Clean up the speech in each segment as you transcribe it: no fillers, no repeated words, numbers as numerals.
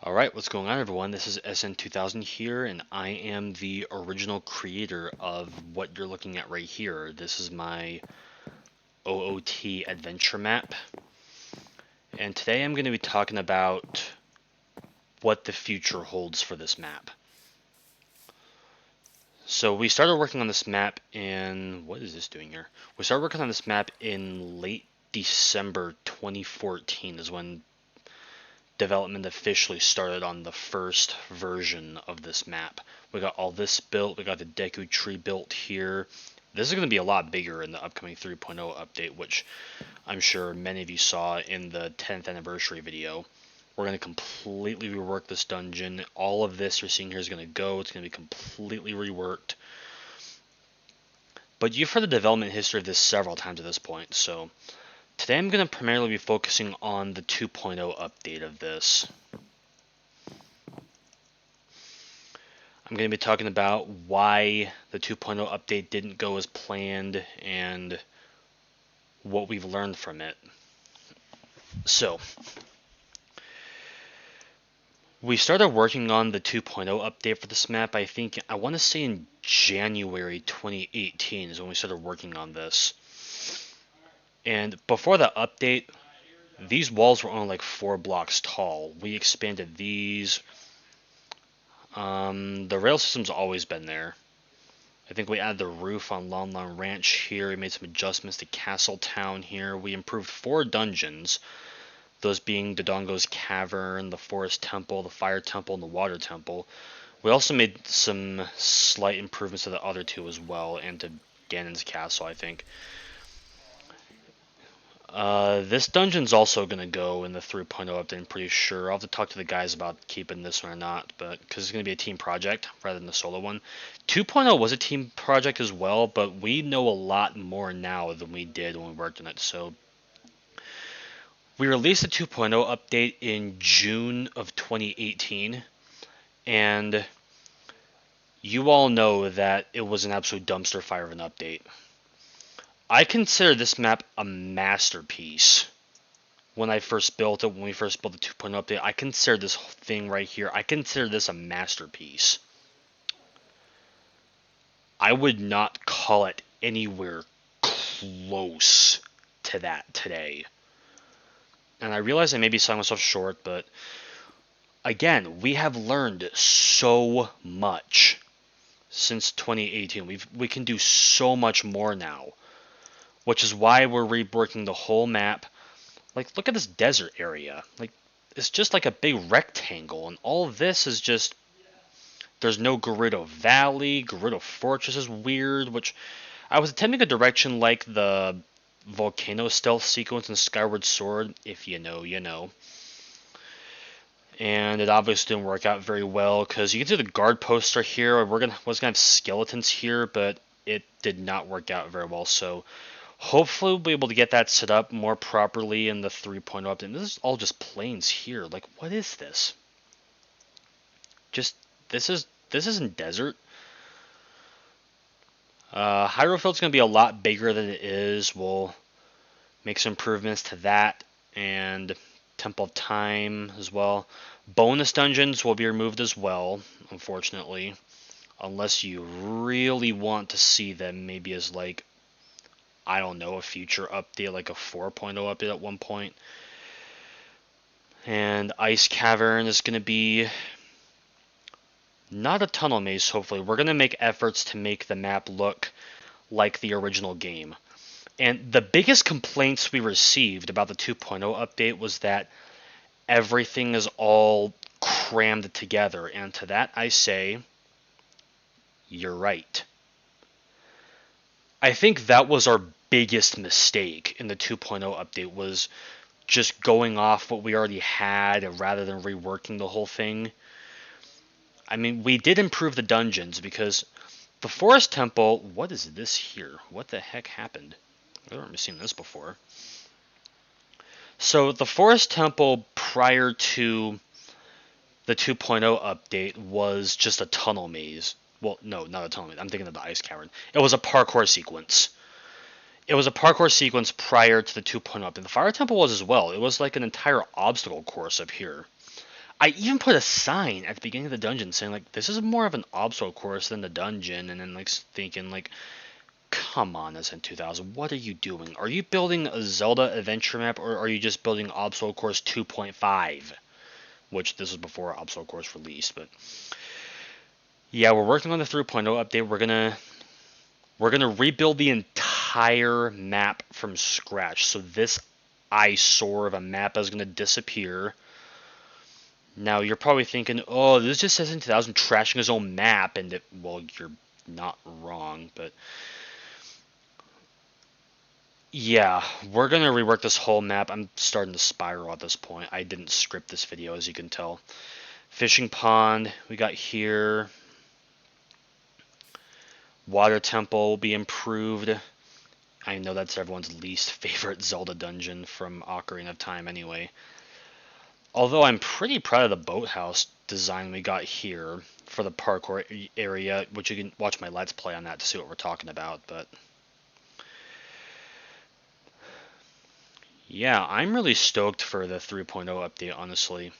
Alright, what's going on everyone? This is SN2000 here, and I am the original creator of what you're looking at right here. This is my OOT Adventure Map, and today I'm going to be talking about what the future holds for this map. So we started working on this map in... what is this doing here? We started working on this map in late December 2014 is when development officially started on the first version of this map. We got all this built, we got the Deku tree built here. This is going to be a lot bigger in the upcoming 3.0 update, which I'm sure many of you saw in the 10th anniversary video. We're going to completely rework this dungeon. All of this you're seeing here is going to go. It's going to be completely reworked. But you've heard the development history of this several times at this point, so today I'm going to primarily be focusing on the 2.0 update of this. I'm going to be talking about why the 2.0 update didn't go as planned and what we've learned from it. So, we started working on the 2.0 update for this map, I want to say in January 2018 is when we started working on this. And before the update, these walls were only like 4 blocks tall. We expanded these. The rail system's always been there. I think we added the roof on Lon Lon Ranch here. We made some adjustments to Castle Town here. We improved 4 dungeons. Those being Dodongo's Cavern, the Forest Temple, the Fire Temple, and the Water Temple. We also made some slight improvements to the other 2 as well, and to Ganon's Castle, I think. This dungeon's also going to go in the 3.0 update, I'm pretty sure. I'll have to talk to the guys about keeping this one or not, but because it's going to be a team project rather than a solo one. 2.0 was a team project as well, but we know a lot more now than we did when we worked on it. So we released the 2.0 update in June of 2018, and you all know that it was an absolute dumpster fire of an update. I consider this map a masterpiece. When I first built it, when we first built the 2.0 update, I consider this thing right here, I consider this a masterpiece. I would not call it anywhere close to that today. And I realize I may be selling myself short, but again, we have learned so much since 2018. We can do so much more now. Which is why we're reworking the whole map. Like, look at this desert area. Like, it's just like a big rectangle, and all of this is just... there's no Gerudo Valley. Gerudo Fortress is weird, which I was attempting a direction like the volcano stealth sequence in Skyward Sword. If you know, you know. And it obviously didn't work out very well, because you can see the guard posts are here. Was gonna have skeletons here, but it did not work out very well, so... hopefully we'll be able to get that set up more properly in the 3.0 update. This is all just plains here. Like, what is this? This isn't desert. Hyrule Field's going to be a lot bigger than it is. We'll make some improvements to that, and Temple of Time as well. Bonus dungeons will be removed as well, unfortunately. Unless you really want to see them maybe as, like, I don't know, a future update, like a 4.0 update at one point. And Ice Cavern is going to be not a tunnel maze, hopefully. We're going to make efforts to make the map look like the original game. And the biggest complaints we received about the 2.0 update was that everything is all crammed together. And to that I say, you're right. I think that was our biggest mistake in the 2.0 update, was just going off what we already had rather than reworking the whole thing. I mean, we did improve the dungeons, because the Forest Temple... what is this here? What the heck happened? I don't remember seeing this before. So the Forest Temple prior to the 2.0 update was just a tunnel maze. Well, no, not a tunnel maze. I'm thinking of the Ice Cavern. It was a parkour sequence. It was a parkour sequence prior to the 2.0 update. The Fire Temple was as well. It was like an entire obstacle course up here. I even put a sign at the beginning of the dungeon saying like this is more of an obstacle course than the dungeon, and then like thinking like, come on, SN2000, what are you doing? Are you building a Zelda adventure map, or are you just building obstacle course 2.5? Which this was before obstacle course released, but yeah, we're working on the 3.0 update. We're gonna rebuild the entire map from scratch. So this eyesore of a map is gonna disappear. Now you're probably thinking, oh, this just says in 2000 trashing his own map, and well, you're not wrong, but yeah, we're gonna rework this whole map. I'm starting to spiral at this point. I didn't script this video, as you can tell. Fishing pond we got here. Water temple will be improved. I know that's everyone's least favorite Zelda dungeon from Ocarina of Time anyway. Although I'm pretty proud of the boathouse design we got here for the parkour area, which you can watch my Let's Play on that to see what we're talking about. But yeah, I'm really stoked for the 3.0 update, honestly.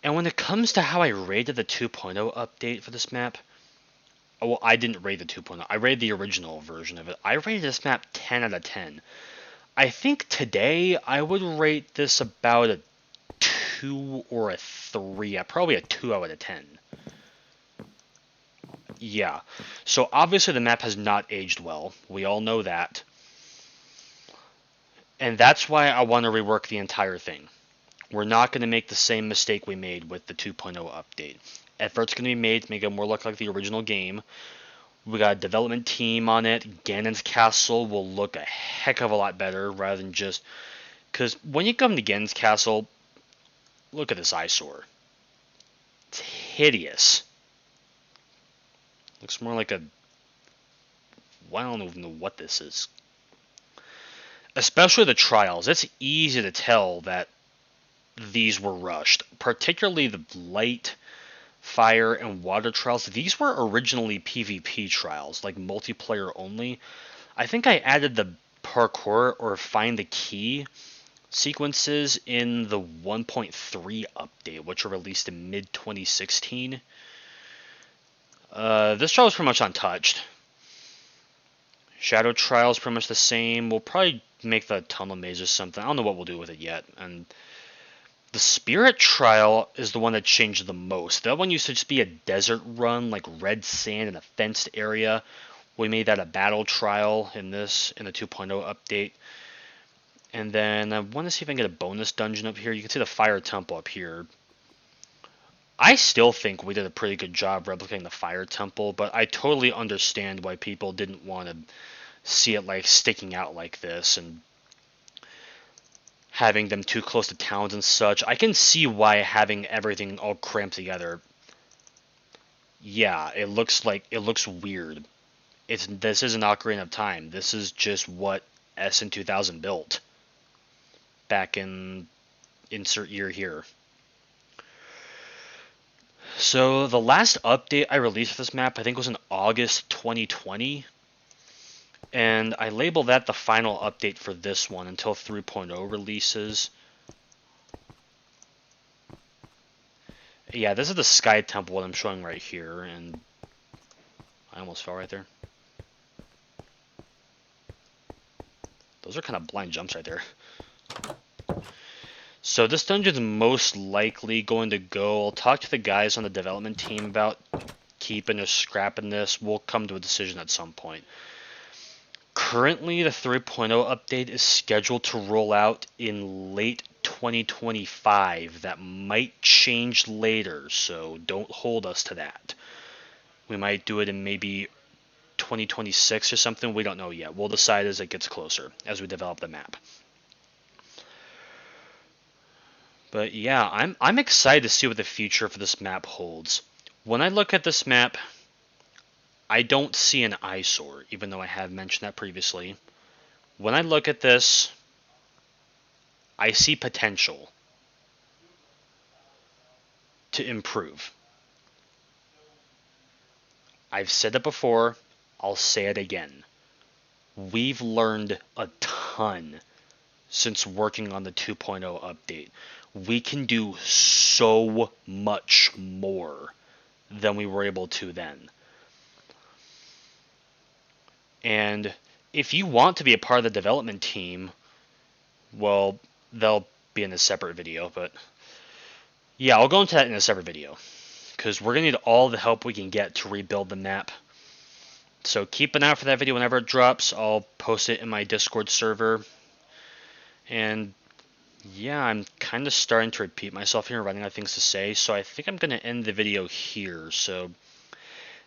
And when it comes to how I rated the 2.0 update for this map, well, I didn't rate the 2.0. I rated the original version of it. I rated this map 10 out of 10. I think today I would rate this about a 2 or a 3. Probably a 2 out of 10. Yeah. So obviously the map has not aged well. We all know that. And that's why I want to rework the entire thing. We're not going to make the same mistake we made with the 2.0 update. Effort's going to be made to make it more look like the original game. We got a development team on it. Ganon's castle will look a heck of a lot better rather than just... Because when you come to Ganon's castle, look at this eyesore. It's hideous. Looks more like a... Well, I don't even know what this is. Especially the trials. It's easy to tell that these were rushed. Particularly the light, fire, and water trials. These were originally PvP trials, like multiplayer only. I think I added the parkour or find the key sequences in the 1.3 update, which were released in mid-2016. This trial is pretty much untouched. Shadow Trial is pretty much the same. We'll probably make the tunnel maze or something. I don't know what we'll do with it yet. And the Spirit Trial is the one that changed the most. That one used to just be a desert run, like red sand in a fenced area. We made that a battle trial in the 2.0 update. And then I want to see if I can get a bonus dungeon up here. You can see the Fire Temple up here. I still think we did a pretty good job replicating the Fire Temple, but I totally understand why people didn't want to see it like sticking out like this and having them too close to towns and such. I can see why having everything all cramped together. Yeah, it looks weird. This isn't Ocarina of Time. This is just what SN2000 built back in insert year here. So the last update I released for this map, I think, was in August 2020. And I labeled that the final update for this one until 3.0 releases. Yeah, this is the Sky Temple that I'm showing right here, and I almost fell right there. Those are kind of blind jumps right there. So this dungeon's most likely going to go... I'll talk to the guys on the development team about keeping or scrapping this. We'll come to a decision at some point. Currently, the 3.0 update is scheduled to roll out in late 2025. That might change later, so don't hold us to that. We might do it in maybe 2026 or something. We don't know yet. We'll decide as it gets closer, as we develop the map. But yeah, I'm excited to see what the future for this map holds. When I look at this map, I don't see an eyesore, even though I have mentioned that previously. When I look at this, I see potential to improve. I've said it before, I'll say it again. We've learned a ton since working on the 2.0 update. We can do so so much more than we were able to then. And if you want to be a part of the development team, well, they'll be in a separate video, but yeah, I'll go into that in a separate video, because we're going to need all the help we can get to rebuild the map. So keep an eye out for that video whenever it drops. I'll post it in my Discord server. And yeah, I'm kind of starting to repeat myself here, running out of things to say, so I think I'm going to end the video here. So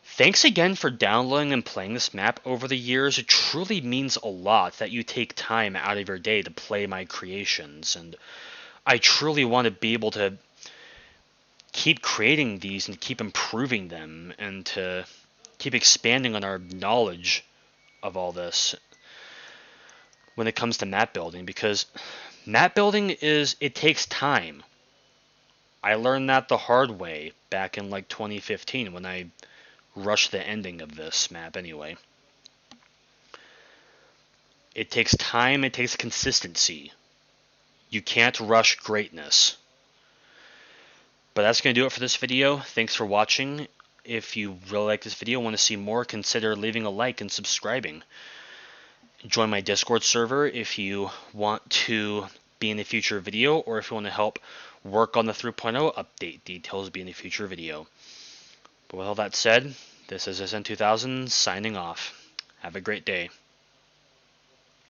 thanks again for downloading and playing this map over the years. It truly means a lot that you take time out of your day to play my creations, and I truly want to be able to keep creating these and keep improving them and to keep expanding on our knowledge of all this when it comes to map building, because map building it takes time. I learned that the hard way back in like 2015 when I rushed the ending of this map anyway. It takes time, it takes consistency. You can't rush greatness. But that's going to do it for this video. Thanks for watching. If you really like this video and want to see more, consider leaving a like and subscribing. Join my Discord server if you want to be in a future video, or if you want to help work on the 3.0 update. Details be in a future video. But with all that said, this is SN2000 signing off. Have a great day.